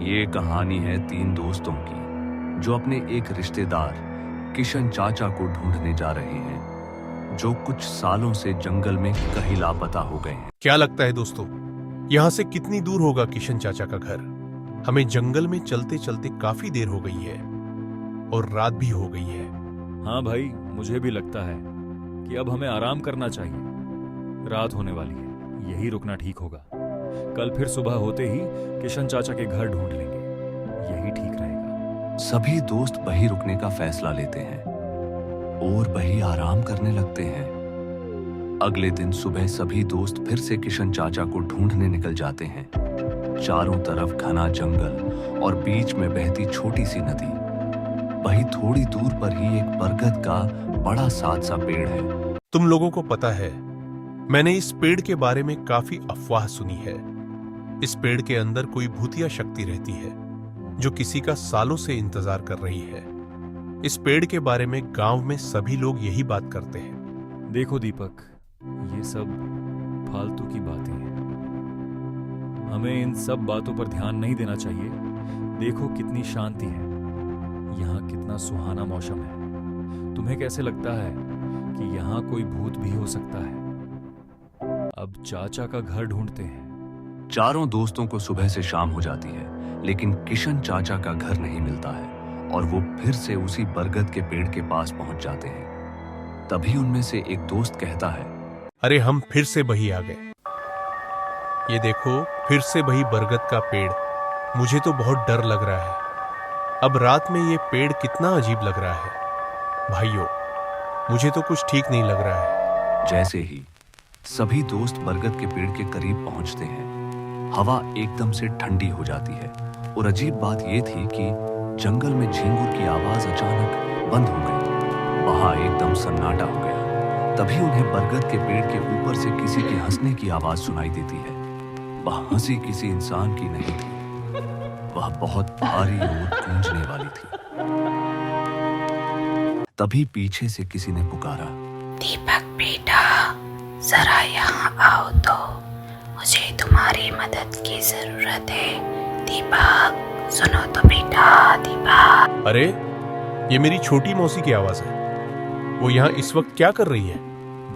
ये कहानी है तीन दोस्तों की जो अपने एक रिश्तेदार किशन चाचा को ढूंढने जा रहे हैं, जो कुछ सालों से जंगल में कहीं लापता हो गए हैं। क्या लगता है दोस्तों, यहाँ से कितनी दूर होगा किशन चाचा का घर? हमें जंगल में चलते चलते काफी देर हो गई है और रात भी हो गई है। हाँ भाई, मुझे भी लगता है कि अब हमें आराम करना चाहिए। रात होने वाली है, यही रुकना ठीक होगा। कल फिर सुबह होते ही किशन चाचा के घर ढूंढ लेंगे, यही ठीक रहेगा। सभी दोस्त वहीं रुकने का फैसला लेते हैं और वहीं आराम करने लगते हैं। अगले दिन सुबह सभी दोस्त फिर से किशन चाचा को ढूंढने निकल जाते हैं। चारों तरफ घना जंगल और बीच में बहती छोटी सी नदी। वहीं थोड़ी दूर पर ही एक बरगद का बड़ा सात सा पेड़ है। तुम लोगों को पता है, मैंने इस पेड़ के बारे में काफी अफवाह सुनी है। इस पेड़ के अंदर कोई भूतिया शक्ति रहती है जो किसी का सालों से इंतजार कर रही है। इस पेड़ के बारे में गांव में सभी लोग यही बात करते हैं। देखो दीपक, ये सब फालतू की बातें हैं। हमें इन सब बातों पर ध्यान नहीं देना चाहिए। देखो कितनी शांति है, यहाँ कितना सुहाना मौसम है। तुम्हें कैसे लगता है कि यहाँ कोई भूत भी हो सकता है? अब चाचा का घर ढूंढते हैं। चारों दोस्तों को सुबह से शाम हो जाती है, लेकिन किशन चाचा का घर नहीं मिलता है और वो फिर से उसी बरगद के पेड़ के पास पहुंच जाते हैं। तभी उनमें से एक दोस्त कहता है, अरे हम फिर से वही आ गए। ये देखो, फिर से वही बरगद का पेड़। मुझे तो बहुत डर लग रहा है। अब रात में ये पेड़ कितना अजीब लग रहा है। भाइयों, मुझे तो कुछ ठीक नहीं लग रहा है। जैसे ही सभी दोस्त बरगद के पेड़ के करीब पहुंचते हैं, हवा एकदम से ठंडी हो जाती है और अजीब बात यह थी कि जंगल में झिंगुर की आवाज अचानक बंद हो गई। वहां एकदम सन्नाटा हो गया। तभी उन्हें बरगद के पेड़ के ऊपर से किसी के हंसने की आवाज सुनाई देती है। वह हंसी किसी इंसान की नहीं थी, वह बहुत भारी और गूंजने वाली थी। तभी पीछे से किसी ने पुकारा, दीपक बेटा, जरा यहाँ आओ तो, मुझे तुम्हारी मदद की जरूरत है। दीपक, सुनो तो बेटा, दीपक। अरे, ये मेरी छोटी मौसी की आवाज है। वो यहाँ इस वक्त क्या कर रही है?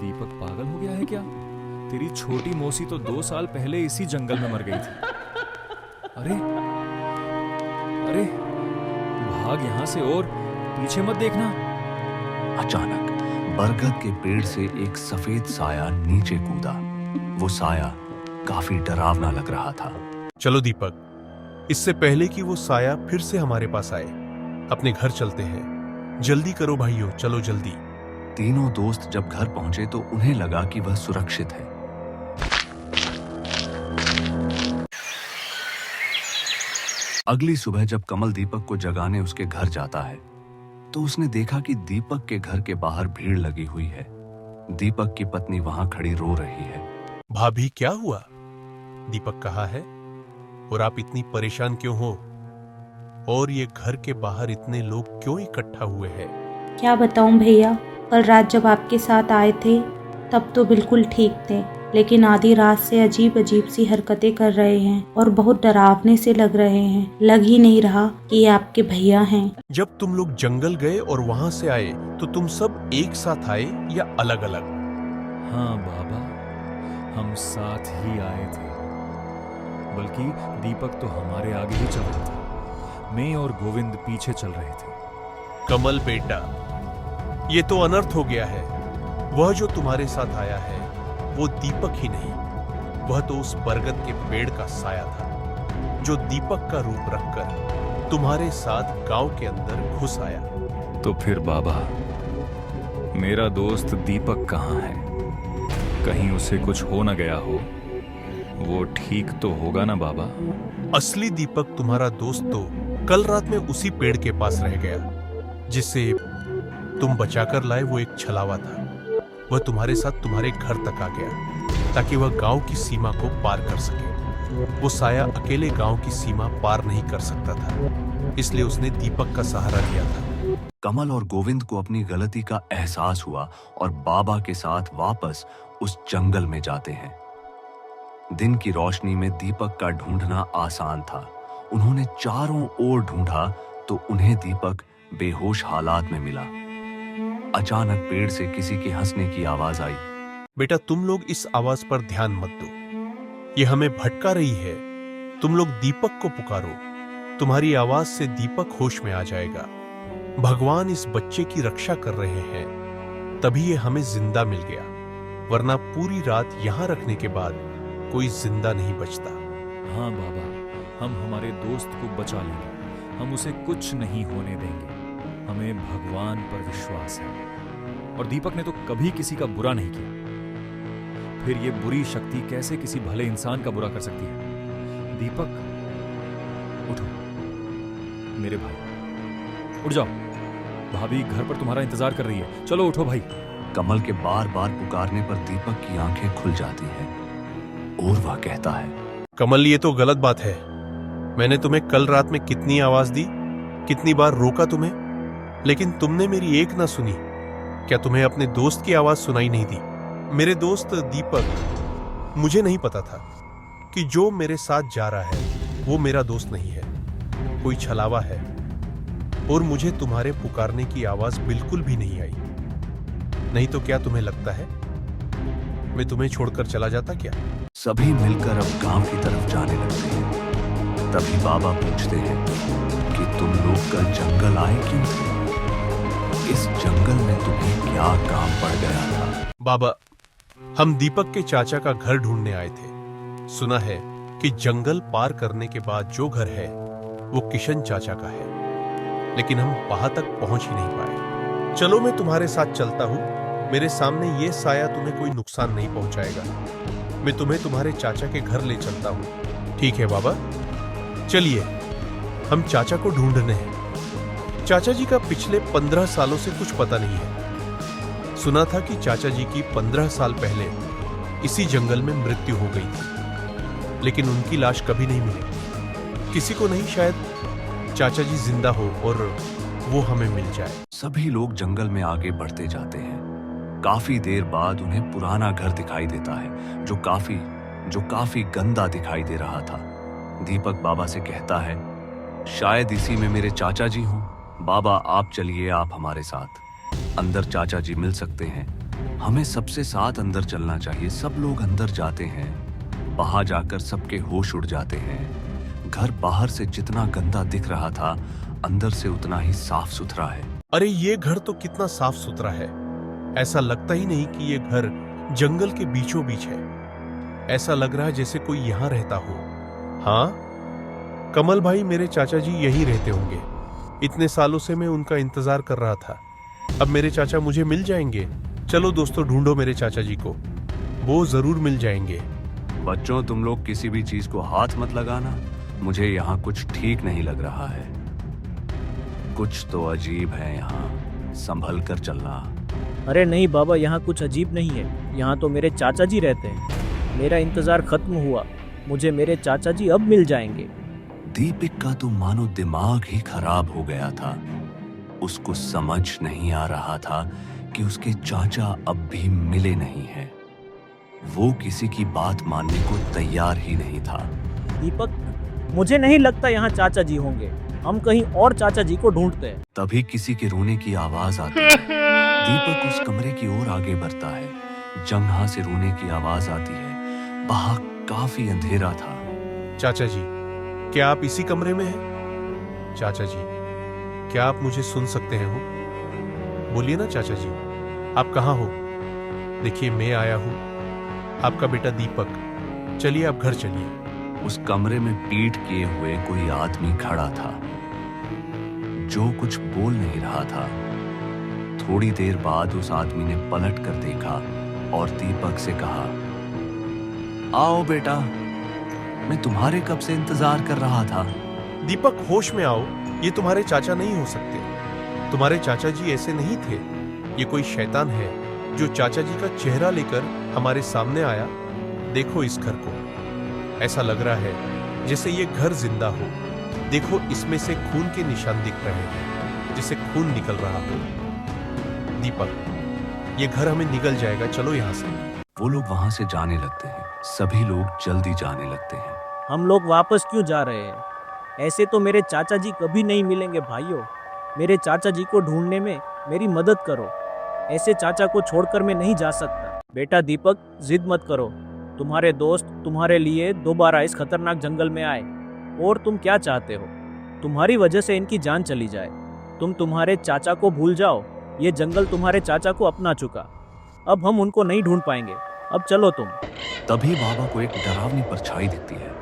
दीपक पागल हो गया है क्या? तेरी छोटी मौसी तो 2 साल पहले इसी जंगल में मर गई थी। अरे अरे, भाग यहाँ से और पीछे मत देखना। अचानक बरगद के पेड़ से एक सफेद साया नीचे कूदा। वो साया काफी डरावना लग रहा था। चलो दीपक, इससे पहले कि वो साया फिर से हमारे पास आए, अपने घर चलते हैं। जल्दी करो भाइयों, चलो जल्दी। तीनों दोस्त जब घर पहुंचे तो उन्हें लगा कि वह सुरक्षित है। अगली सुबह जब कमल दीपक को जगाने उसके घर जाता है तो उसने देखा कि दीपक के घर के बाहर भीड़ लगी हुई है। दीपक की पत्नी वहां खड़ी रो रही है। भाभी, क्या हुआ? दीपक कहाँ है और आप इतनी परेशान क्यों हो? और ये घर के बाहर इतने लोग क्यों इकट्ठा हुए हैं? क्या बताऊं भैया, कल रात जब आपके साथ आए थे तब तो बिल्कुल ठीक थे, लेकिन आधी रात से अजीब अजीब सी हरकतें कर रहे हैं और बहुत डरावने से लग रहे हैं। लग ही नहीं रहा कि ये आपके भैया हैं। जब तुम लोग जंगल गए और वहां से आए तो तुम सब एक साथ आए या अलग अलग? हाँ बाबा, हम साथ ही आए थे, बल्कि दीपक तो हमारे आगे ही चल रहा था। मैं और गोविंद पीछे चल रहे थे। कमल बेटा, ये तो अनर्थ हो गया है। वह जो तुम्हारे साथ आया है वो दीपक ही नहीं, वह तो उस बरगद के पेड़ का साया था जो दीपक का रूप रखकर तुम्हारे साथ गांव के अंदर घुस आया। तो फिर बाबा, मेरा दोस्त दीपक कहाँ है? कहीं उसे कुछ हो न गया हो? वो ठीक तो होगा ना बाबा? असली दीपक तुम्हारा दोस्त तो कल रात में उसी पेड़ के पास रह गया जिसे तुम बचाकर लाए। वो एक छलावा था। वह तुम्हारे साथ तुम्हारे घर तक आ गया ताकि वह गांव की सीमा को पार कर सके। वो साया अकेले गांव की सीमा पार नहीं कर सकता था, इसलिए उसने दीपक का सहारा लिया था। कमल और गोविंद को अपनी गलती का एहसास हुआ और बाबा के साथ वापस उस जंगल में जाते हैं। दिन की रोशनी में दीपक का ढूंढना आसान था उन्होंने चारों ओर ढूंढा तो उन्हें दीपक बेहोश हालात में मिला। अचानक पेड़ से किसी के हंसने की आवाज आई। बेटा, तुम लोग इस आवाज पर ध्यान मत दो, ये हमें भटका रही है। तुम लोग दीपक को पुकारो, तुम्हारी आवाज से दीपक होश में आ जाएगा। भगवान इस बच्चे की रक्षा कर रहे हैं, तभी ये हमें जिंदा मिल गया, वरना पूरी रात यहां रखने के बाद कोई जिंदा नहीं बचता। हाँ बाबा, हम हमारे दोस्त को बचा लेंगे, हम उसे कुछ नहीं होने देंगे। हमें भगवान पर विश्वास है। और दीपक ने तो कभी किसी का बुरा नहीं किया, फिर ये बुरी शक्ति कैसे किसी भले इंसान का बुरा कर सकती है? दीपक, उठो मेरे भाई, उठ जाओ। भाभी घर पर तुम्हारा इंतजार कर रही है, चलो उठो भाई। कमल के बार बार पुकारने पर दीपक की आंखें खुल जाती हैं और वह कहता है, कमल, ये तो गलत बात है। मैंने तुम्हें कल रात में कितनी आवाज दी, कितनी बार रोका तुम्हें, लेकिन तुमने मेरी एक ना सुनी। क्या तुम्हें अपने दोस्त की आवाज सुनाई नहीं दी? मेरे दोस्त दीपक, मुझे नहीं पता था कि जो मेरे साथ जा रहा है वो मेरा दोस्त नहीं है, कोई छलावा है। और मुझे तुम्हारे पुकारने की आवाज बिल्कुल भी नहीं आई। नहीं तो क्या तुम्हें लगता है मैं तुम्हें छोड़कर चला जाता क्या? सभी मिलकर अब गांव की तरफ जाने लगते हैं। तभी बाबा पूछते हैं कि तुम लोग कल जंगल आए क्यों थे? इस जंगल में तुम्हें क्या काम पड़ गया था? बाबा, हम दीपक के चाचा का घर ढूंढने आए थे। सुना है कि जंगल पार करने के बाद जो घर है वो किशन चाचा का है, लेकिन हम वहां तक पहुंच ही नहीं पाए। चलो मैं तुम्हारे साथ चलता हूं, मेरे सामने ये साया तुम्हें कोई नुकसान नहीं पहुंचाएगा। मैं तुम्हें तुम्हारे चाचा के घर ले चलता हूं। ठीक है बाबा, चलिए हम चाचा को ढूंढने हैं। चाचा जी का पिछले 15 सालों से कुछ पता नहीं है। सुना था कि चाचा जी की 15 साल पहले इसी जंगल में मृत्यु हो गई थी, लेकिन उनकी लाश कभी नहीं मिली। किसी को नहीं, शायद चाचा जी जिंदा हो और वो हमें मिल जाए। सभी लोग जंगल में आगे बढ़ते जाते हैं। काफी देर बाद उन्हें पुराना घर दिखाई देता है जो काफी गंदा दिखाई दे रहा था। दीपक बाबा से कहता है, शायद इसी में मेरे चाचा जी हों। बाबा, आप चलिए, आप हमारे साथ। अंदर चाचा जी मिल सकते हैं, हमें सबसे साथ अंदर चलना चाहिए। सब लोग अंदर जाते हैं। बाहर जाकर सबके होश उड़ जाते हैं। घर बाहर से जितना गंदा दिख रहा था, अंदर से उतना ही साफ सुथरा है। अरे ये घर तो कितना साफ सुथरा है। ऐसा लगता ही नहीं कि ये घर जंगल के बीचों बीच है। ऐसा लग रहा है जैसे कोई यहाँ रहता हो। हाँ, कमल भाई, मेरे चाचा जी यहीं रहते होंगे। इतने सालों से मैं उनका इंतजार कर रहा था। अब मेरे चाचा मुझे मिल जाएंगे। चलो दोस्तों, ढूंढो मेरे चाचा जी को, वो जरूर मिल जाएंगे। बच्चों, तुम लोग किसी भी चीज को हाथ मत लगाना। मुझे यहाँ कुछ ठीक नहीं लग रहा है। कुछ तो अजीब है यहाँ, संभल कर चलना। अरे नहीं बाबा, यहाँ कुछ अजीब नहीं है। यहाँ तो मेरे चाचा जी रहते हैं। मेरा इंतजार खत्म हुआ, मुझे मेरे चाचा जी अब मिल जाएंगे। दीपक का तो मानो दिमाग ही खराब हो गया था। उसको समझ नहीं आ रहा था कि उसके चाचा अब भी मिले नहीं हैं। वो किसी की बात मानने को तैयार ही नहीं था। दीपक, मुझे नहीं लगता यहाँ चाचा जी होंगे। हम कहीं और चाचा जी को ढूंढते हैं। तभी किसी के रोने की आवाज आती है। दीपक उस कमरे की ओर आगे बढ़ता है जहां से रोने की आवाज आती है। बाहर काफी अंधेरा था। चाचा जी, क्या आप इसी कमरे में हैं? चाचा जी, क्या आप मुझे सुन सकते हैं? हो बोलिए ना चाचा जी, आप कहाँ हो? देखिए, मैं आया हूँ, आपका बेटा दीपक। चलिए आप घर चलिए। उस कमरे में पीठ किए हुए कोई आदमी खड़ा था जो कुछ बोल नहीं रहा था। थोड़ी देर बाद उस आदमी ने पलट कर देखा और दीपक से कहा, आओ बेटा, मैं तुम्हारे कब से इंतजार कर रहा था। दीपक, होश में आओ, ये तुम्हारे चाचा नहीं हो सकते। तुम्हारे चाचा जी ऐसे नहीं थे। ये कोई शैतान है जो चाचा जी का चेहरा लेकर हमारे सामने आया। देखो इस घर को, ऐसा लग रहा है जैसे ये घर जिंदा हो। देखो, इसमें से खून के निशान दिख रहे हैं, जैसे खून निकल रहा हो। दीपक, ये घर हमें निगल जाएगा, चलो यहाँ से। वो लोग वहां से जाने लगते हैं। सभी लोग जल्दी जाने लगते हैं। हम लोग वापस क्यों जा रहे हैं? ऐसे तो मेरे चाचा जी कभी नहीं मिलेंगे भाइयों। मेरे चाचा जी को ढूंढने में मेरी मदद करो। ऐसे चाचा को छोड़कर मैं नहीं जा सकता। बेटा दीपक, जिद मत करो। तुम्हारे दोस्त तुम्हारे लिए दोबारा इस खतरनाक जंगल में आए, और तुम क्या चाहते हो? तुम्हारी वजह से इनकी जान चली जाए। तुम तुम्हारे चाचा को भूल जाओ। ये जंगल तुम्हारे चाचा को अपना चुका। अब हम उनको नहीं ढूंढ पाएंगे। अब चलो तुम। तभी बाबा को एक डरावनी परछाई दिखती है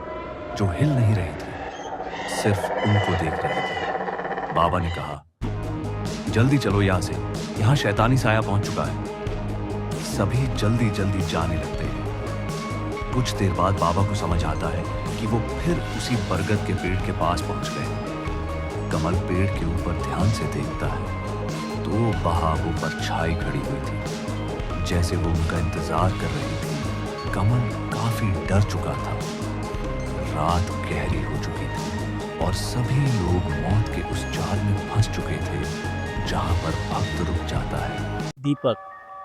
जो हिल नहीं रही थी, सिर्फ उनको देख रही थी। बाबा ने कहा, जल्दी चलो यहाँ से, यहाँ शैतानी साया पहुंच चुका है। सभी जल्दी जल्दी जाने लगते हैं। कुछ देर बाद बाबा को समझ आता है कि वो फिर उसी बरगद के पेड़ के पास पहुंच गए। कमल पेड़ के ऊपर ध्यान से देखता है तो वहां वो परछाई खड़ी हुई थी, जैसे वो उनका इंतजार कर रही थी। कमल काफी डर चुका था। रात गहरी हो चुकी थी और सभी लोग मौत के उस जाल में फंस चुके थे जहां पर भक्त रुक जाता है। दीपक,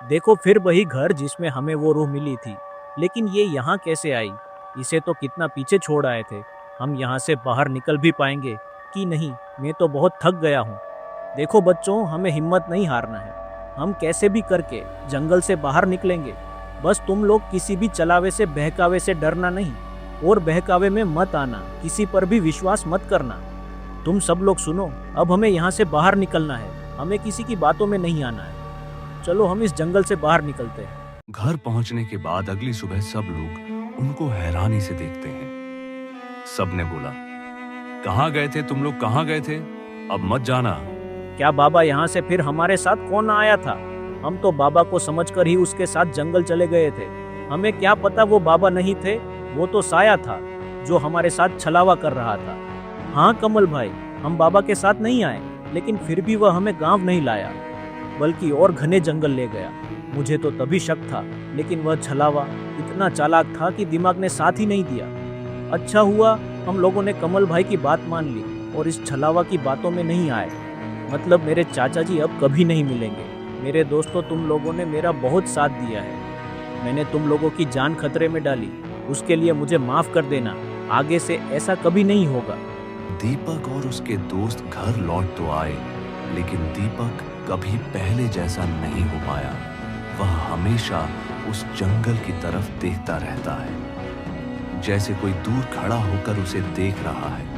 देखो फिर वही घर जिसमें हमें वो रूह मिली थी, लेकिन ये यहाँ कैसे आई? इसे तो कितना पीछे छोड़ आए थे। हम यहाँ से बाहर निकल भी पाएंगे कि नहीं? मैं तो बहुत थक गया हूँ। देखो बच्चों, हमें हिम्मत नहीं हारना है। हम कैसे भी करके जंगल से बाहर निकलेंगे। बस तुम लोग किसी भी चलावे से बहकावे से डरना नहीं, और बहकावे में मत आना। किसी पर भी विश्वास मत करना। तुम सब लोग सुनो, अब हमें यहाँ से बाहर निकलना है। हमें किसी की बातों में नहीं आना है। चलो हम इस जंगल से बाहर निकलते हैं। घर पहुंचने के बाद अगली सुबह सब लोग उनको हैरानी से देखते हैं। सबने बोला, कहाँ गए थे तुम लोग, कहाँ गए थे? अब मत जाना। क्या बाबा यहाँ से फिर हमारे साथ कौन आया था? हम तो बाबा को समझकर ही उसके साथ जंगल चले गए थे। हमें क्या पता वो बाबा नहीं थे, वो तो साया था जो हमारे साथ छलावा कर रहा था। हाँ कमल भाई, हम बाबा के साथ नहीं आए, लेकिन फिर भी वह हमें गांव नहीं लाया, बल्कि और घने जंगल ले गया। मुझे तो तभी शक था, लेकिन वह छलावा इतना चालाक था कि दिमाग ने साथ ही नहीं दिया। अच्छा हुआ हम लोगों ने कमल भाई की बात मान ली और इस छलावा की बातों में नहीं आए। मतलब मेरे चाचा जी अब कभी नहीं मिलेंगे। मेरे दोस्तों, तुम लोगों ने मेरा बहुत साथ दिया है। मैंने तुम लोगों की जान खतरे में डाली, उसके लिए मुझे माफ कर देना। आगे से ऐसा कभी नहीं होगा। दीपक और उसके दोस्त घर लौट तो आए, लेकिन दीपक कभी पहले जैसा नहीं हो पाया। वह हमेशा उस जंगल की तरफ देखता रहता है, जैसे कोई दूर खड़ा होकर उसे देख रहा है।